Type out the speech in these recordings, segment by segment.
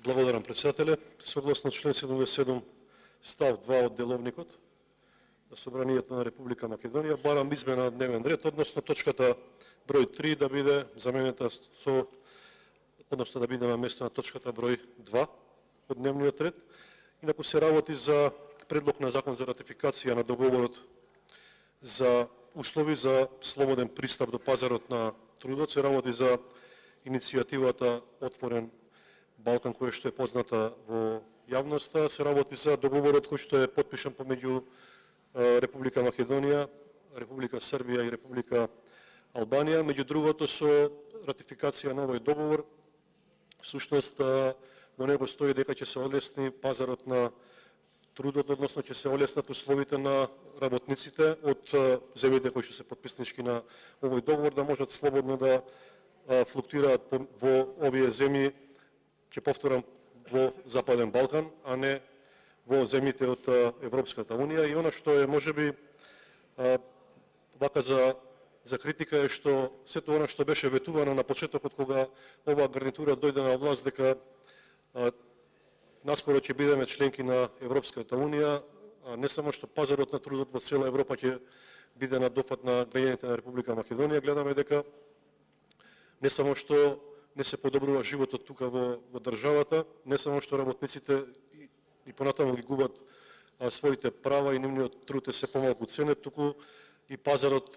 Благодарам, председателе. Согласно член 77 став 2 од деловникот на Собранието на Република Македонија, барам измена на дневен ред, односно точката број 3 да биде заменета со, односно да биде на место на точката број 2 од дневниот ред. Инаку се работи за предлог на закон за ратификација на договорот за услови за слободен пристап до пазарот на трудот. Се работи за иницијативата Отворен Балкан, која што е позната во јавноста. Се работи за договорот кој што е потпишан помеѓу Република Македонија, Република Србија и Република Албанија. Меѓу другото, со ратификација на овој договор, всушност во него стои дека ќе се олесни пазарот на трудот, односно ќе се олеснат условите на работниците од земјите кои што се потписнички на овој договор, да можат слободно да флуктуираат во овие земји, ќе повторам, во Западен Балкан, а не во земјите од Европската Унија. И она што е можеби вака за критика е што сето она што беше ветувано на почетокот кога оваа гарнитура дојде на власт, дека наскоро ќе бидеме членки на Европската Унија, не само што пазарот на трудот во цела Европа ќе биде на дофат на граѓаните на Република Македонија, гледаме дека не само што не се подобрува животот тука во државата, не само што работниците и понатаму ги губат своите права и нивниот труд е се помалку ценет, туку и пазарот,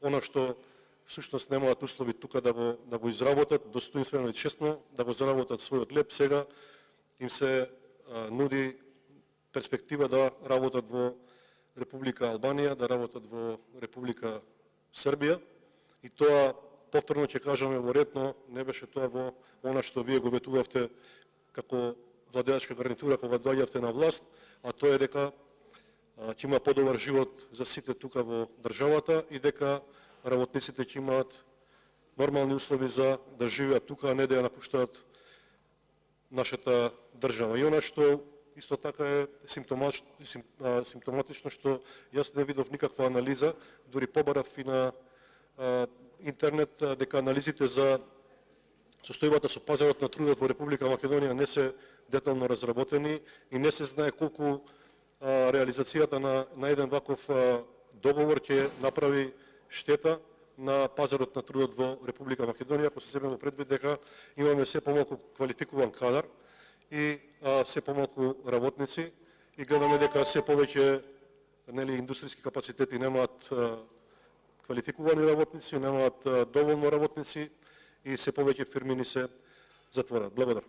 она што всушност немаат услови тука да го изработат достоинствено и честно, да го заработат својот леп, сега им се нуди перспектива да работат во Република Албанија, да работат во Република Србија, и тоа повторно ќе кажаме во ред, но не беше тоа во она што вие го ветувавте како владеачка гарнитура кога доаѓавте на власт, а тоа е дека ќе има подобар живот за сите тука во државата и дека работниците ќе имаат нормални услови за да живеат тука, а не да ја напуштаат нашата држава. И она што исто така е симптоматично, што јас не видов никаква анализа, дури побарав и на интернет, дека анализите за состојбата со пазарот на трудот во Република Македонија не се детално разработени и не се знае колку реализацијата на еден ваков договор ќе направи штета на пазарот на трудот во Република Македонија, ако се земе во предвид дека имаме се помалку квалификуван кадар и се помалку работници, и гледаме дека се повеќе индустријски капацитети немаат квалификувани работници, немаат доволно работници и се повеќе фирми ни се затворат. Благодарам.